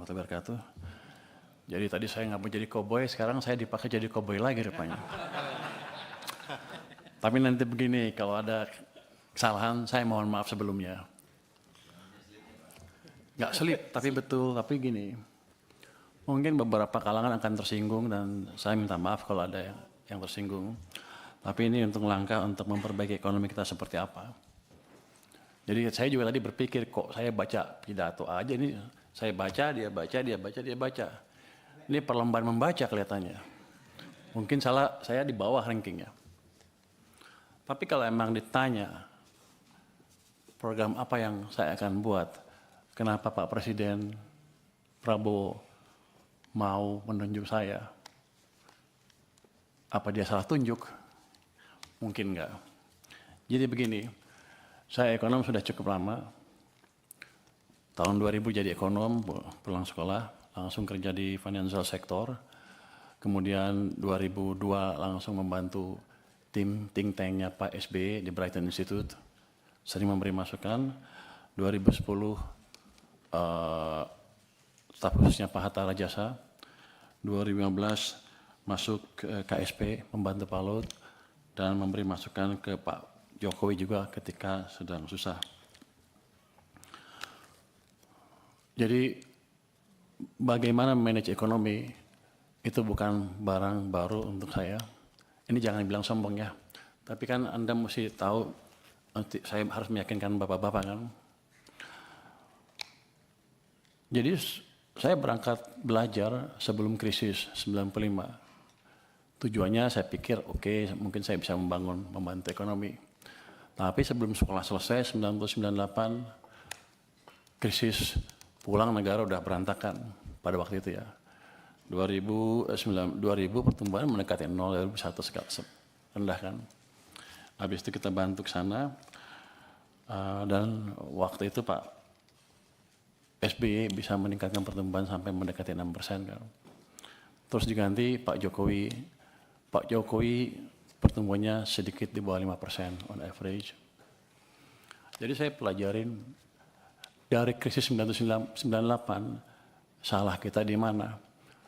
warahmatullahi wabarakatuh. Jadi tadi saya nggak mau jadi koboi, sekarang saya dipakai jadi koboi lagi rupanya. Tapi nanti begini, kalau ada kesalahan saya mohon maaf sebelumnya. Nggak selip, tapi betul, tapi gini. Mungkin beberapa kalangan akan tersinggung dan saya minta maaf kalau ada yang tersinggung. Tapi ini untuk langkah untuk memperbaiki ekonomi kita seperti apa. Jadi saya juga tadi berpikir kok saya baca pidato aja ini, saya baca, dia baca, dia baca, dia baca. Ini perlombaan membaca kelihatannya. Mungkin salah saya di bawah rankingnya. Tapi kalau emang ditanya program apa yang saya akan buat, kenapa Pak Presiden Prabowo mau menunjuk saya? Apa dia salah tunjuk? Mungkin enggak. Jadi begini, saya ekonom sudah cukup lama. Tahun 2000 jadi ekonom, pulang sekolah, langsung kerja di financial sector. Kemudian 2002 langsung membantu tim think tanknya Pak SBY di Brighton Institute. Sering memberi masukan. 2010 staf khususnya Pak Hatta Rajasa. 2015 masuk ke KSP, membantu Pak Lut. Dan memberi masukan ke Pak Jokowi juga ketika sedang susah. Jadi bagaimana manage ekonomi itu bukan barang baru untuk saya. Ini jangan bilang sombong ya. Tapi kan Anda mesti tahu, nanti saya harus meyakinkan bapak-bapak kan. Jadi saya berangkat belajar sebelum krisis 95. Tujuannya saya pikir oke, mungkin saya bisa membantu ekonomi. Tapi sebelum sekolah selesai 1998 krisis, pulang negara udah berantakan pada waktu itu ya. 2000 pertumbuhan mendekati 0, 2001 rendah kan. Habis itu kita bantu ke sana dan waktu itu Pak SBY bisa meningkatkan pertumbuhan sampai mendekati 6% kan. Terus diganti Pak Jokowi. Pak Jokowi pertumbuhannya sedikit di bawah 5% on average. Jadi saya pelajarin dari krisis 1998 salah kita di mana.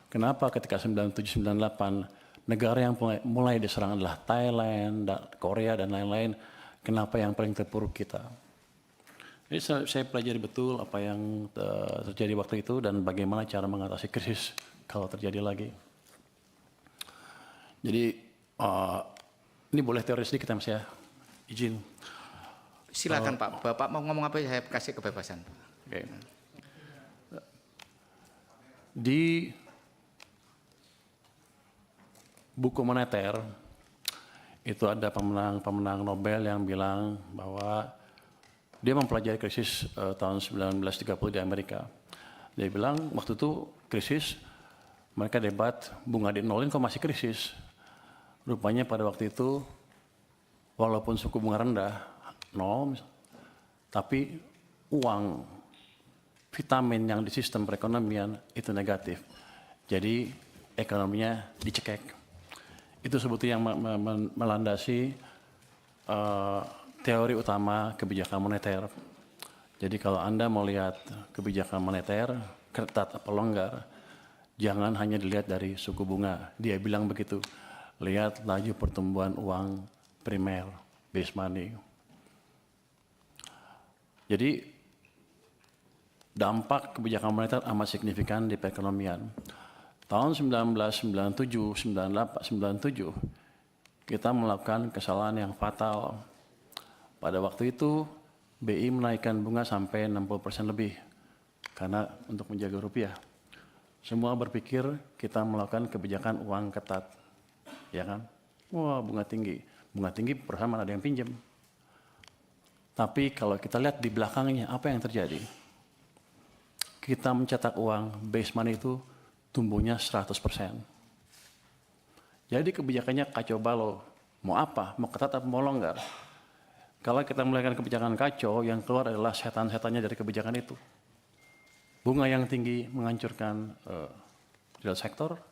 Kenapa ketika 97-98 negara yang mulai diserang adalah Thailand, Korea dan lain-lain, kenapa yang paling terpuruk kita? Jadi saya pelajari betul apa yang terjadi waktu itu dan bagaimana cara mengatasi krisis kalau terjadi lagi. Jadi ini boleh teori sedikit mas ya, izin. Silakan Pak, Bapak mau ngomong apa saya kasih kebebasan. Okay. Di buku moneter itu ada pemenang Nobel yang bilang bahwa dia mempelajari krisis tahun 1930 di Amerika. Dia bilang waktu itu krisis, mereka debat bunga di nolin kok masih krisis. Rupanya pada waktu itu walaupun suku bunga rendah, 0, tapi uang, vitamin yang di sistem perekonomian itu negatif. Jadi ekonominya dicekek. Itu sebetulnya yang melandasi teori utama kebijakan moneter. Jadi kalau Anda mau lihat kebijakan moneter, ketat apa longgar, jangan hanya dilihat dari suku bunga. Dia bilang begitu. Lihat laju pertumbuhan uang primer, base money. Jadi dampak kebijakan moneter amat signifikan di perekonomian. Tahun 1997, 98, 97, kita melakukan kesalahan yang fatal. Pada waktu itu, BI menaikkan bunga sampai 60% lebih, karena untuk menjaga rupiah. Semua berpikir kita melakukan kebijakan uang ketat. Ya kan? Wah, bunga tinggi perusahaan mana ada yang pinjam. Tapi kalau kita lihat di belakangnya apa yang terjadi? Kita mencetak uang base money itu tumbuhnya 100%. Jadi kebijakannya kacau balau. Mau apa? Mau ketat atau mau longgar? Kalau kita melakukan kebijakan kacau, yang keluar adalah setan-setannya dari kebijakan itu. Bunga yang tinggi menghancurkan real sektor.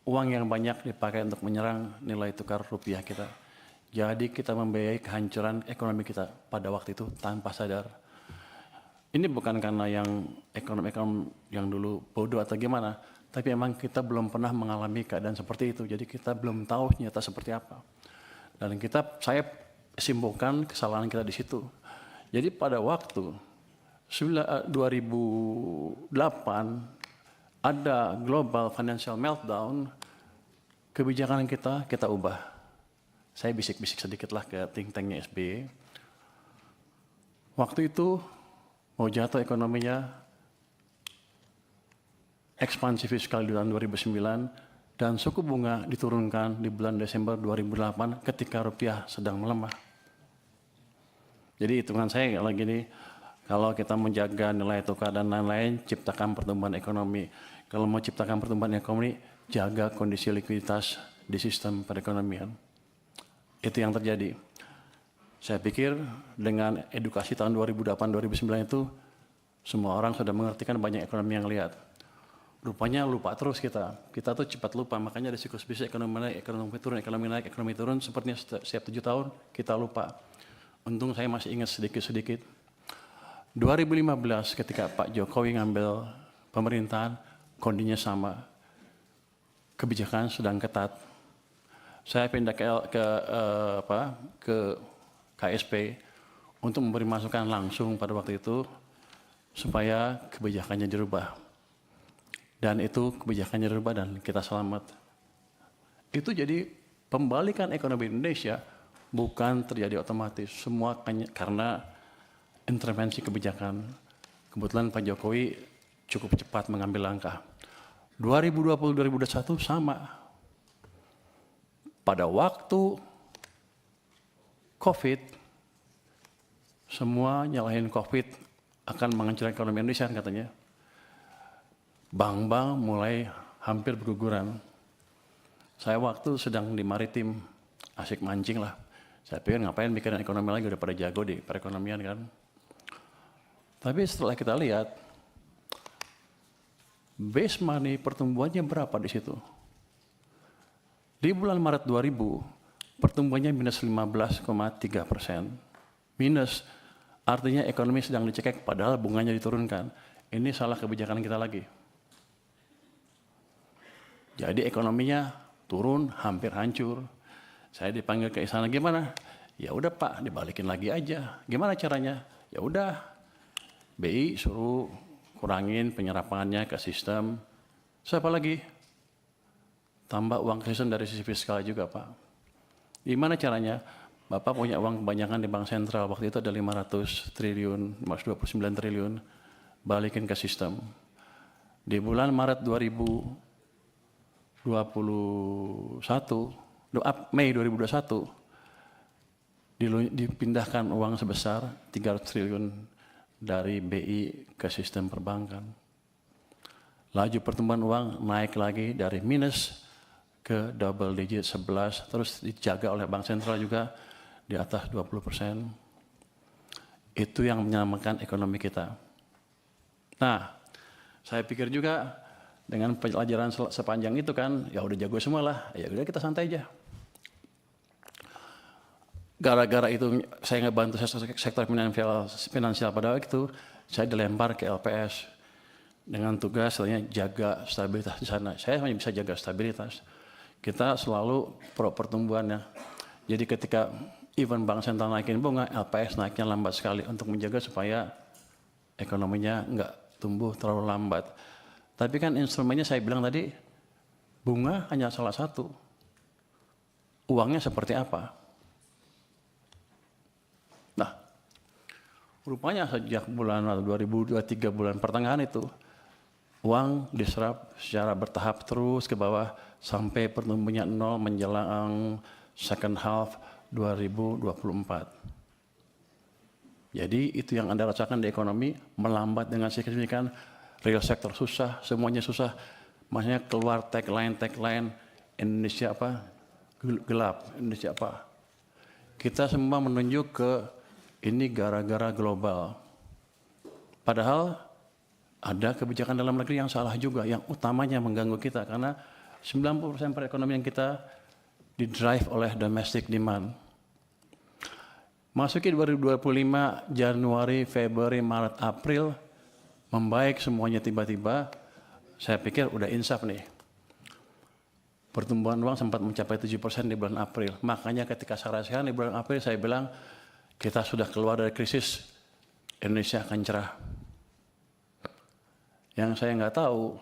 Uang yang banyak dipakai untuk menyerang nilai tukar rupiah kita. Jadi kita membiayai kehancuran ekonomi kita pada waktu itu tanpa sadar. ini bukan karena yang ekonom-ekonom yang dulu bodoh atau gimana, tapi emang kita belum pernah mengalami keadaan seperti itu, jadi kita belum tahu nyata seperti apa. Dan saya simpulkan kesalahan kita di situ. Jadi pada waktu 2008 ada global financial meltdown, kebijakan kita ubah. Saya bisik-bisik sedikit lah ke think tanknya SBY. Waktu itu mau jatuh ekonominya, ekspansi fiskal di tahun 2009, dan suku bunga diturunkan di bulan Desember 2008 ketika rupiah sedang melemah. Jadi hitungan saya lagi nih, kalau kita menjaga nilai tukar dan lain-lain, ciptakan pertumbuhan ekonomi. Kalau mau ciptakan pertumbuhan ekonomi, jaga kondisi likuiditas di sistem perekonomian. Itu yang terjadi. Saya pikir dengan edukasi tahun 2008-2009 itu, semua orang sudah mengerti kan banyak ekonomi yang lihat. Rupanya lupa terus kita. Kita tuh cepat lupa, makanya ada siklus bisnis ekonomi naik, ekonomi turun, sepertinya setiap 7 tahun kita lupa. Untung saya masih ingat sedikit-sedikit. 2015 ketika Pak Jokowi ngambil pemerintahan, kondisinya sama. Kebijakan sedang ketat. Saya pindah ke KSP untuk memberi masukan langsung pada waktu itu supaya kebijakannya dirubah. Dan itu kebijakannya dirubah dan kita selamat. Itu jadi pembalikan ekonomi Indonesia bukan terjadi otomatis. Semua karena intervensi kebijakan. Kebetulan Pak Jokowi cukup cepat mengambil langkah. 2020-2021 sama. Pada waktu COVID, semua nyalahin COVID akan menghancurkan ekonomi Indonesia katanya. Bank-bank mulai hampir berguguran. Saya waktu sedang di maritim, asik mancing lah. Saya pikir ngapain mikirin ekonomi lagi, udah pada jago di perekonomian kan. Tapi setelah kita lihat, base money pertumbuhannya berapa di situ? Di bulan Maret 2000, pertumbuhannya minus 15,3%. Minus, artinya ekonomi sedang dicekek padahal bunganya diturunkan. Ini salah kebijakan kita lagi. Jadi ekonominya turun, hampir hancur. Saya dipanggil ke istana, gimana? Ya udah Pak, dibalikin lagi aja. Gimana caranya? Ya udah, BI suruh kurangin penyerapannya ke sistem. Siapa lagi? Tambah uang ke sistem dari sisi fiskal juga Pak. Gimana caranya? Bapak punya uang kebanyakan di bank sentral, waktu itu ada 500 triliun, 529 triliun, balikin ke sistem. Di bulan Maret Mei 2021, dipindahkan uang sebesar 300 triliun dari BI ke sistem perbankan. Laju pertumbuhan uang naik lagi dari minus ke double digit 11, terus dijaga oleh bank sentral juga di atas 20%. Itu yang menyelamatkan ekonomi kita. Nah, saya pikir juga dengan pelajaran sepanjang itu kan, ya udah jago semua lah, ya udah kita santai aja. Gara-gara itu saya ngebantu sektor finansial pada waktu itu, saya dilempar ke LPS dengan tugas jaga stabilitas di sana. Saya hanya bisa jaga stabilitas. Kita selalu pro pertumbuhannya. Jadi ketika even bank sentral naikin bunga, LPS naiknya lambat sekali untuk menjaga supaya ekonominya nggak tumbuh terlalu lambat. Tapi kan instrumennya saya bilang tadi, bunga hanya salah satu. Uangnya seperti apa? Nah, rupanya sejak bulan 2023 bulan pertengahan itu, uang diserap secara bertahap terus ke bawah sampai pertumbuhannya 0 menjelang second half 2024. Jadi itu yang Anda rasakan di ekonomi, melambat dengan signifikan. Real sektor susah, semuanya susah. Maksudnya keluar tagline Indonesia apa? Gelap, Indonesia apa? Kita semua menunjuk ke ini gara-gara global. Padahal ada kebijakan dalam negeri yang salah juga, yang utamanya mengganggu kita karena 90% perekonomian kita didrive oleh domestic demand. Masuki 2025 Januari, Februari, Maret, April membaik semuanya tiba-tiba. Saya pikir udah insaf nih. Pertumbuhan uang sempat mencapai 7% di bulan April. Makanya ketika saya rasakan di bulan April saya bilang kita sudah keluar dari krisis, Indonesia akan cerah. Yang saya nggak tahu,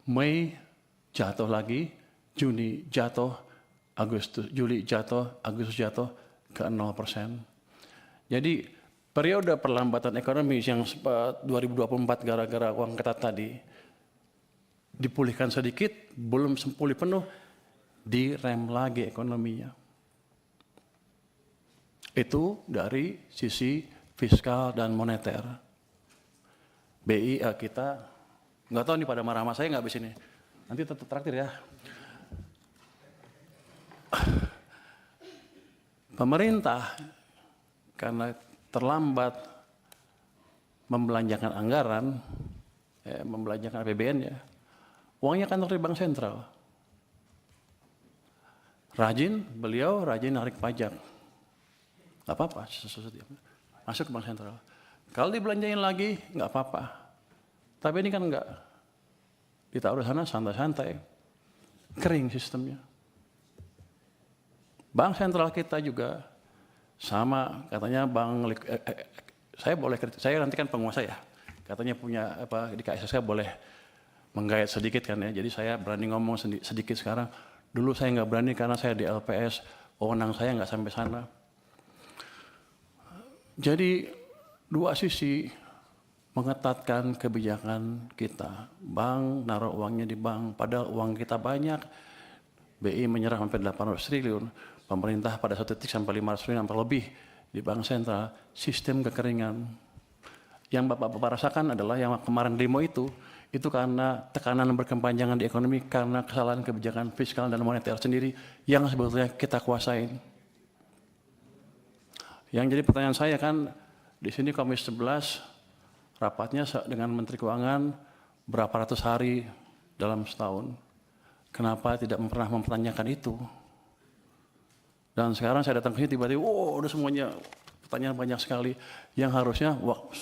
Mei jatuh lagi, Juni jatuh, Juli jatuh, Agustus jatuh ke 0%. Jadi periode perlambatan ekonomi yang 2024 gara-gara uang ketat tadi dipulihkan sedikit, belum pulih penuh, direm lagi ekonominya. Itu dari sisi fiskal dan moneter. BI kita, nggak tahu nih pada marah sama saya nggak habis ini. Nanti tetap traktir ya. Pemerintah karena terlambat membelanjakan anggaran, membelanjakan APBN ya, uangnya kan dari bank sentral. Beliau rajin narik pajak. Gak apa-apa, masuk ke bank sentral. Kalau dibelanjain lagi, nggak apa-apa. Tapi ini kan nggak. Ditaruh sana santai-santai. Kering sistemnya. Bank sentral kita juga sama, katanya saya nanti kan penguasa ya. Katanya punya di KSSK boleh menggayat sedikit kan ya. Jadi saya berani ngomong sedikit sekarang. Dulu saya nggak berani karena saya di LPS, wewenang saya nggak sampai sana. Jadi dua sisi mengetatkan kebijakan kita. Bank naruh uangnya di bank, padahal uang kita banyak. BI menyerah sampai 800 triliun, pemerintah pada satu titik sampai 500 triliun sampai lebih di bank sentral. Sistem kekeringan. Yang Bapak-Bapak rasakan adalah yang kemarin demo itu karena tekanan berkepanjangan di ekonomi karena kesalahan kebijakan fiskal dan moneter sendiri yang sebetulnya kita kuasain. Yang jadi pertanyaan saya kan, di sini Komisi 11 rapatnya dengan Menteri Keuangan berapa ratus hari dalam setahun. Kenapa tidak pernah mempertanyakan itu? Dan sekarang saya datang ke sini tiba-tiba, udah semuanya pertanyaan banyak sekali yang harusnya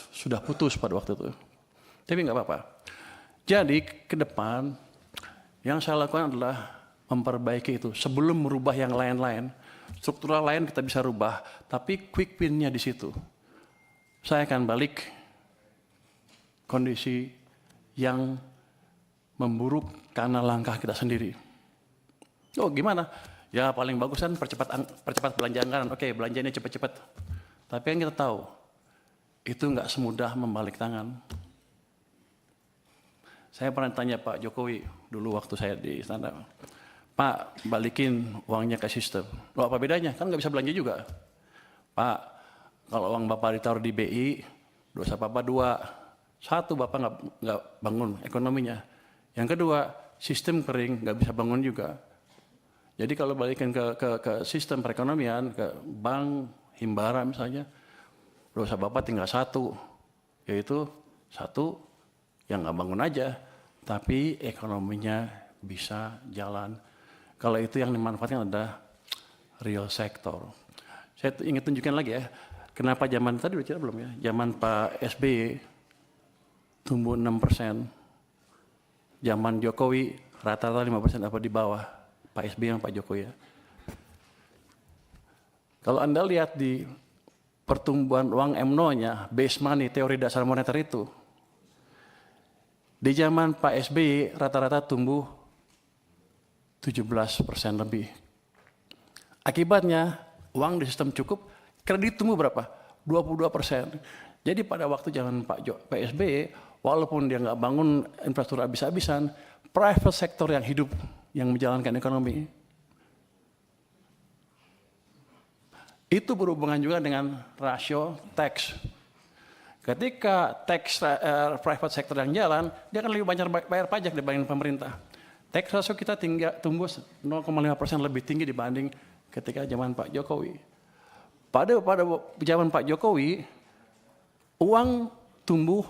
sudah putus pada waktu itu. Tapi nggak apa-apa. Jadi ke depan yang saya lakukan adalah memperbaiki itu sebelum merubah yang lain-lain. Struktural lain kita bisa rubah, tapi quick win-nya di situ. Saya akan balik kondisi yang memburuk karena langkah kita sendiri. Oh gimana? Ya paling bagus kan percepat belanja anggaran. Oke, belanjanya cepat-cepat. Tapi yang kita tahu, itu nggak semudah membalik tangan. Saya pernah tanya Pak Jokowi dulu waktu saya di istana, Pak balikin uangnya ke sistem. Loh apa bedanya? Kan nggak bisa belanja juga. Pak, kalau uang Bapak ditaruh di BI, dosa Bapak dua. Satu, Bapak nggak bangun ekonominya. Yang kedua, sistem kering, nggak bisa bangun juga. Jadi kalau balikin ke sistem perekonomian, ke bank, himbara misalnya, dosa Bapak tinggal satu, yaitu satu yang nggak bangun aja, tapi ekonominya bisa jalan. Kalau itu yang dimanfaatkan adalah real sector. Saya ingin tunjukkan lagi ya, kenapa zaman tadi udah cerita belum ya, zaman Pak SBY tumbuh 6%, zaman Jokowi rata-rata 5% apa di bawah Pak SBY yang Pak Jokowi ya. Kalau Anda lihat di pertumbuhan uang MNO-nya, base money, teori dasar moneter itu, di zaman Pak SBY rata-rata tumbuh 17% lebih. Akibatnya uang di sistem cukup, kredit tumbuh berapa? 22%. Jadi pada waktu zaman Pak SBY, walaupun dia nggak bangun infrastruktur habis-habisan, private sector yang hidup, yang menjalankan ekonomi. Itu berhubungan juga dengan rasio tax. Ketika tax private sector yang jalan, dia akan lebih banyak bayar pajak dibanding pemerintah. Tax ratio kita tumbuh 0,5% lebih tinggi dibanding ketika zaman Pak Jokowi. Pada zaman Pak Jokowi, uang tumbuh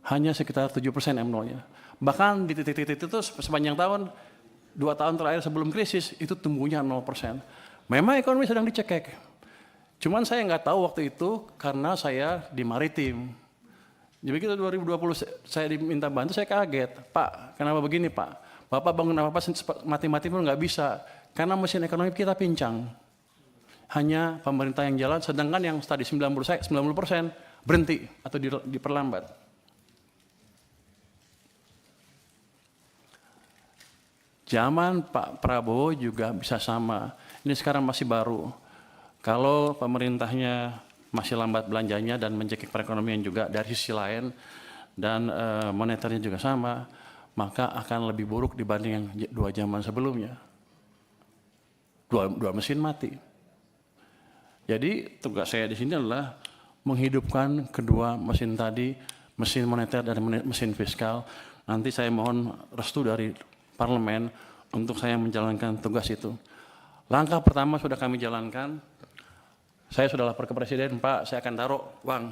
hanya sekitar 7% MNO-nya. Bahkan di titik-titik itu sepanjang tahun, 2 tahun terakhir sebelum krisis, itu tumbuhnya 0%. Memang ekonomi sedang dicekek. Cuman saya nggak tahu waktu itu karena saya di maritim. Jadi begitu 2020 saya diminta bantu, saya kaget. Pak, kenapa begini Pak? Bapak bangun apa-apa mati-mati pun nggak bisa. Karena mesin ekonomi kita pincang. Hanya pemerintah yang jalan, sedangkan yang tadi 90% berhenti atau diperlambat. Zaman Pak Prabowo juga bisa sama. Ini sekarang masih baru. Kalau pemerintahnya masih lambat belanjanya dan mencekik perekonomian juga dari sisi lain dan moneternya juga sama, maka akan lebih buruk dibanding yang 2 zaman sebelumnya. Dua mesin mati. Jadi tugas saya di sini adalah menghidupkan kedua mesin tadi, mesin moneter dan mesin fiskal. Nanti saya mohon restu dari parlemen untuk saya menjalankan tugas itu. Langkah pertama sudah kami jalankan. Saya sudah lapor ke Presiden, Pak, saya akan taruh uang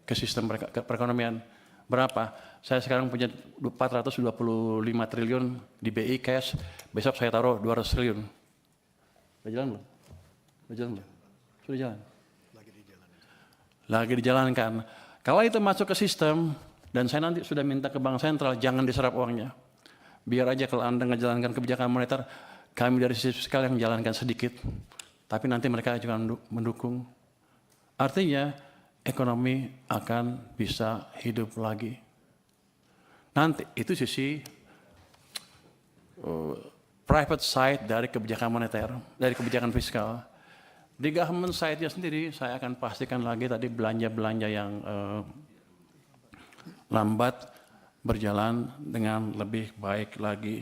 ke sistem perekonomian. Berapa? Saya sekarang punya 425 triliun di BI cash, besok saya taruh 200 triliun. Sudah jalan belum? Sudah jalan belum? Sudah jalan? Lagi dijalankan. Kalau itu masuk ke sistem, dan saya nanti sudah minta ke Bank Sentral, jangan diserap uangnya. Biar aja kalau Anda menjalankan kebijakan moneter, kami dari sisi fiskal yang menjalankan sedikit. Tapi nanti mereka juga mendukung. Artinya ekonomi akan bisa hidup lagi. Nanti itu sisi private side dari kebijakan moneter, dari kebijakan fiskal. Di government side-nya sendiri saya akan pastikan lagi tadi belanja-belanja yang lambat berjalan dengan lebih baik lagi.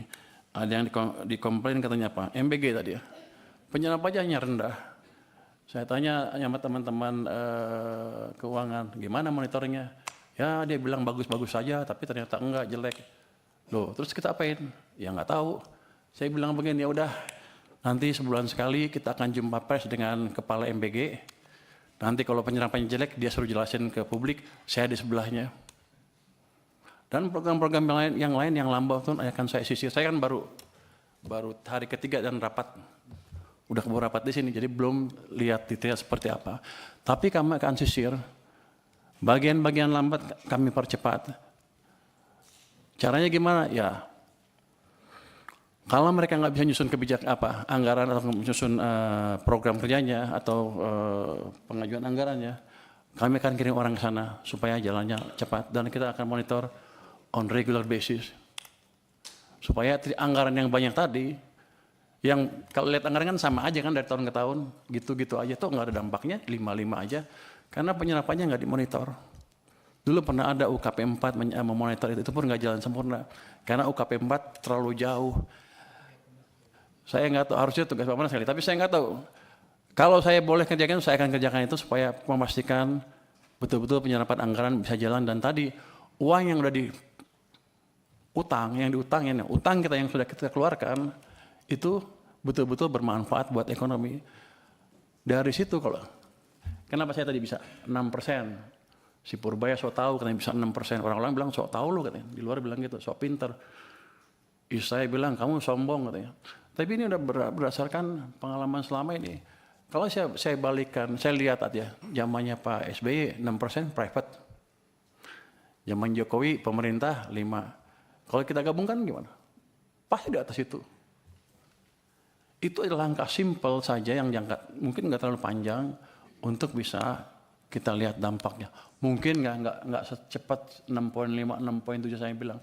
Ada yang dikomplain katanya apa? MBG tadi ya. Penyerapan pajaknya rendah. Saya tanya sama teman-teman keuangan, gimana monitoringnya? Ya dia bilang bagus-bagus saja, tapi ternyata enggak, jelek. Loh, terus kita apain? Ya nggak tahu. Saya bilang begini, ya udah, nanti sebulan sekali kita akan jumpa pers dengan kepala MBG. Nanti kalau penyerapannya jelek, dia suruh jelasin ke publik, saya di sebelahnya. Dan program-program yang lain yang lambat itu akan saya sisir. Saya kan baru hari ketiga dan rapat. Udah keburu rapat di sini, jadi belum lihat detail seperti apa. Tapi kami akan sisir. Bagian-bagian lambat kami percepat. Caranya gimana? Ya, kalau mereka nggak bisa nyusun anggaran atau menyusun program kerjanya atau pengajuan anggarannya, kami akan kirim orang ke sana supaya jalannya cepat dan kita akan monitor on regular basis supaya anggaran yang banyak tadi, yang kalau lihat anggaran kan sama aja kan dari tahun ke tahun, gitu-gitu aja tuh nggak ada dampaknya, 55 aja, karena penyerapannya nggak dimonitor. Dulu pernah ada UKP 4 memonitor itu pun nggak jalan sempurna, karena UKP 4 terlalu jauh. Saya nggak tahu, harusnya tugas Pak Menas sekali, tapi saya nggak tahu. Kalau saya boleh kerjakan, saya akan kerjakan itu supaya memastikan betul-betul penyerapan anggaran bisa jalan. Dan tadi uang yang udah utang kita yang sudah kita keluarkan, itu betul-betul bermanfaat buat ekonomi. Dari situ kenapa saya tadi bisa 6%? Si Purbaya sok tahu katanya bisa 6%. Orang-orang bilang sok tahu lu katanya. Di luar bilang gitu, sok pinter. Saya bilang kamu sombong katanya. Tapi ini udah berdasarkan pengalaman selama ini. Kalau saya balikkan, saya lihat aja zamannya Pak SBY 6% private. Zaman Jokowi pemerintah 5%. Kalau kita gabungkan gimana? Pasti di atas itu. Itu adalah langkah simpel saja yang mungkin nggak terlalu panjang untuk bisa kita lihat dampaknya. Mungkin nggak secepat 6,5, 6,7 saya bilang.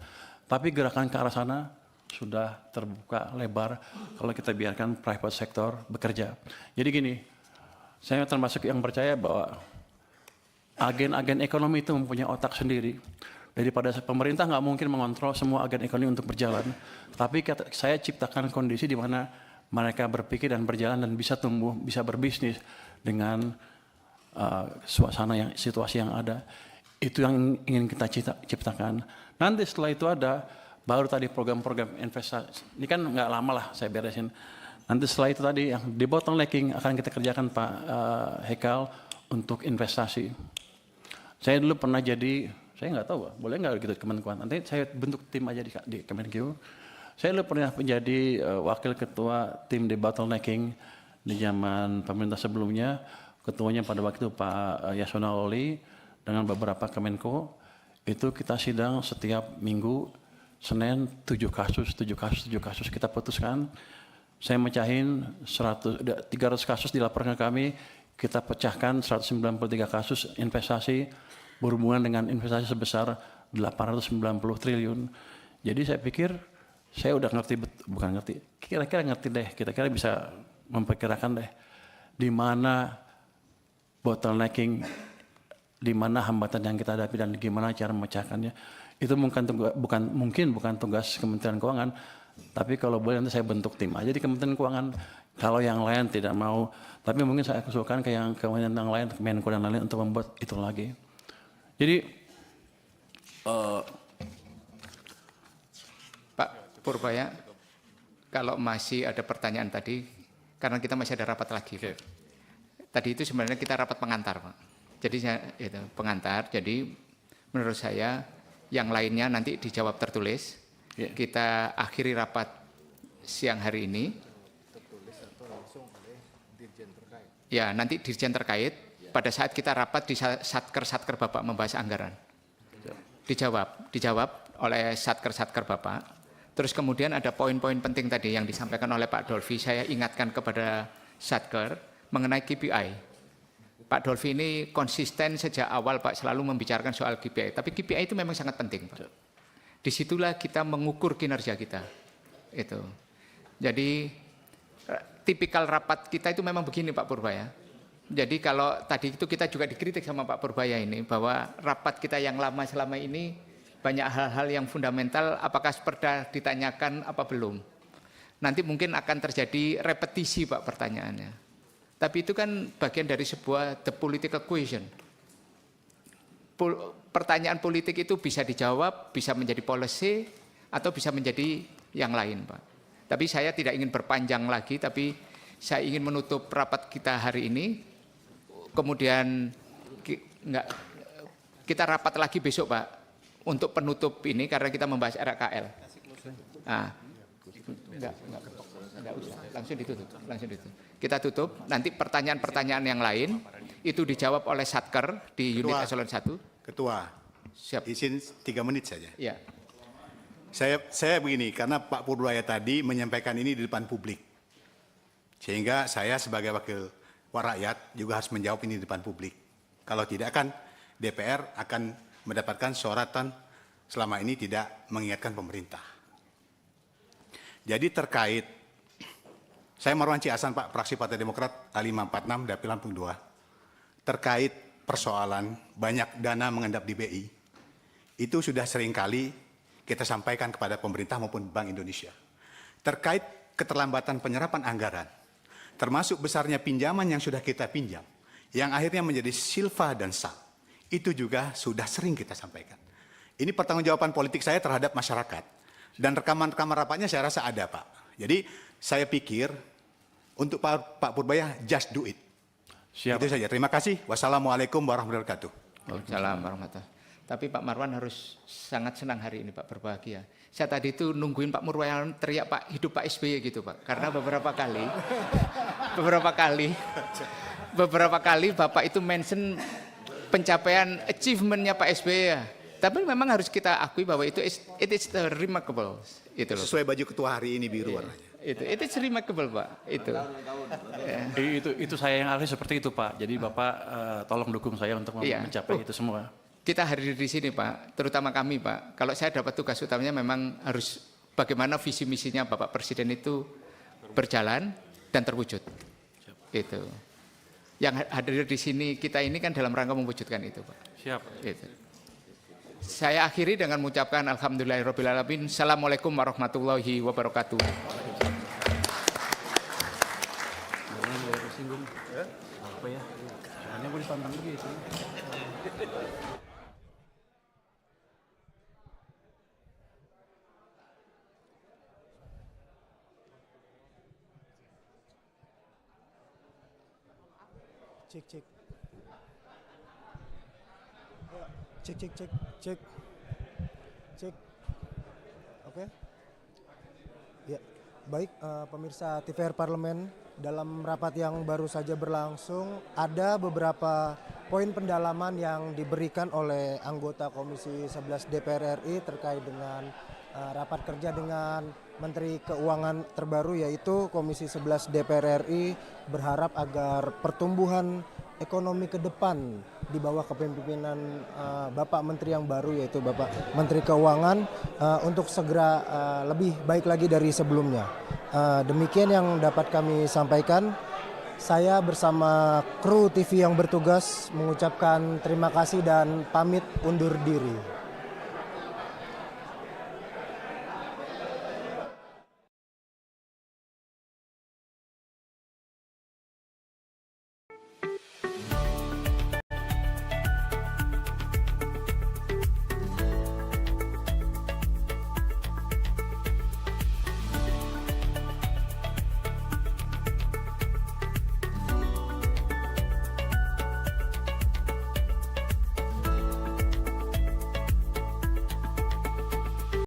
Tapi gerakan ke arah sana sudah terbuka lebar kalau kita biarkan private sector bekerja. Jadi gini, saya termasuk yang percaya bahwa agen-agen ekonomi itu mempunyai otak sendiri. Daripada pemerintah nggak mungkin mengontrol semua agen ekonomi untuk berjalan. Tapi saya ciptakan kondisi di mana mereka berpikir dan berjalan dan bisa tumbuh, bisa berbisnis dengan situasi yang ada. Itu yang ingin kita ciptakan. Nanti setelah itu ada, baru tadi program-program investasi. Ini kan nggak lama lah saya beresin. Nanti setelah itu tadi yang debottlenecking akan kita kerjakan Pak Hekal untuk investasi. Saya dulu pernah saya nggak tahu, boleh nggak gitu Kemenkuan. Nanti saya bentuk tim aja di Kemenku. Saya dulu pernah menjadi wakil ketua tim debottlenecking di zaman pemerintah sebelumnya. ketuanya pada waktu itu Pak Yasona Lawli dengan beberapa Kemenko, itu kita sidang setiap minggu, Senin 7 kasus kita putuskan. Saya mecahin 300 kasus dilaporkan ke kami, kita pecahkan 193 kasus investasi berhubungan dengan investasi sebesar 890 triliun. Jadi saya pikir saya udah ngerti, bukan ngerti, kira-kira ngerti deh, kira-kira bisa memperkirakan deh di mana bottlenecking, di mana hambatan yang kita hadapi dan gimana cara memecahkannya. Itu bukan tugas Kementerian Keuangan, tapi kalau boleh nanti saya bentuk tim aja di Kementerian Keuangan. Kalau yang lain tidak mau, tapi mungkin saya usulkan ke kementerian yang lain, Menko dan lain-lain untuk membuat itu lagi. Jadi Pak Purbaya, kalau masih ada pertanyaan tadi, karena kita masih ada rapat lagi. Okay. Tadi itu sebenarnya kita rapat pengantar, Pak. Jadi itu pengantar. Jadi menurut saya yang lainnya nanti dijawab tertulis. Yeah. Kita akhiri rapat siang hari ini. Ya, nanti dirjen terkait pada saat kita rapat di satker Bapak membahas anggaran. Dijawab oleh satker Bapak. Terus kemudian ada poin-poin penting tadi yang disampaikan oleh Pak Dolvi, saya ingatkan kepada satker mengenai KPI. Pak Dolvi ini konsisten sejak awal Pak selalu membicarakan soal KPI, tapi KPI itu memang sangat penting Pak. Disitulah kita mengukur kinerja kita. Itu. Jadi tipikal rapat kita itu memang begini Pak Purbaya. Jadi kalau tadi itu kita juga dikritik sama Pak Purbaya ini bahwa rapat kita yang lama selama ini banyak hal-hal yang fundamental, apakah perda ditanyakan apa belum. Nanti mungkin akan terjadi repetisi Pak pertanyaannya. Tapi itu kan bagian dari sebuah the political question. Pertanyaan politik itu bisa dijawab, bisa menjadi policy, atau bisa menjadi yang lain Pak. Tapi saya tidak ingin berpanjang lagi, tapi saya ingin menutup rapat kita hari ini. Kemudian kita rapat lagi besok Pak, untuk penutup ini karena kita membahas RKL. Enggak usah, langsung ditutup. Kita tutup, nanti pertanyaan-pertanyaan yang lain itu dijawab oleh Satker di unit eselon 1. Ketua, siap. Izin 3 menit saja. Ya. Saya begini, karena Pak Purbaya tadi menyampaikan ini di depan publik. Sehingga saya sebagai wakil rakyat juga harus menjawab ini di depan publik. Kalau tidak kan DPR akan mendapatkan sorotan selama ini tidak mengingatkan pemerintah. Jadi terkait, saya Marwan Ciasan Pak, fraksi Partai Demokrat A546 Dapil Lampung 2, terkait persoalan banyak dana mengendap di BI, itu sudah seringkali kita sampaikan kepada pemerintah maupun Bank Indonesia. Terkait keterlambatan penyerapan anggaran, termasuk besarnya pinjaman yang sudah kita pinjam, yang akhirnya menjadi silva dan sal, itu juga sudah sering kita sampaikan. Ini pertanggungjawaban politik saya terhadap masyarakat. Dan rekaman-rekaman rapatnya saya rasa ada Pak. Jadi saya pikir untuk Pak Purbaya, just do it. Siap. Itu saja. Terima kasih. Wassalamualaikum warahmatullahi wabarakatuh. Waalaikumsalam warahmatullahi. Tapi Pak Marwan harus sangat senang hari ini Pak, berbahagia. Saya tadi itu nungguin Pak Murwayan teriak Pak, hidup Pak SBY gitu Pak. Karena beberapa kali Bapak itu mention pencapaian achievementnya Pak SBY ya. Tapi memang harus kita akui bahwa it is remarkable. Itu loh. Sesuai baju ketua hari ini biru warnanya. It is remarkable Pak. Itu saya yang ahli seperti itu Pak. Jadi Bapak tolong dukung saya untuk mencapai itu semua. Kita hadir di sini Pak, terutama kami Pak. Kalau saya dapat tugas utamanya memang harus bagaimana visi misinya Bapak Presiden itu berjalan dan terwujud. Itu. Yang hadir di sini kita ini kan dalam rangka mewujudkan itu Pak. Siap. Itu. Saya akhiri dengan mengucapkan alhamdulillahirrahmanirrahim. Assalamualaikum warahmatullahi wabarakatuh. Apa ya? Soalnya gue ditantang begitu. Cek. Ya, cek. Oke. Ya, baik pemirsa TVR Parlemen dalam rapat yang baru saja berlangsung ada beberapa poin pendalaman yang diberikan oleh anggota Komisi 11 DPR RI terkait dengan rapat kerja dengan Menteri Keuangan terbaru, yaitu Komisi 11 DPR RI berharap agar pertumbuhan ekonomi ke depan di bawah kepemimpinan Bapak Menteri yang baru, yaitu Bapak Menteri Keuangan, untuk segera lebih baik lagi dari sebelumnya. Demikian yang dapat kami sampaikan. Saya bersama kru TV yang bertugas mengucapkan terima kasih dan pamit undur diri.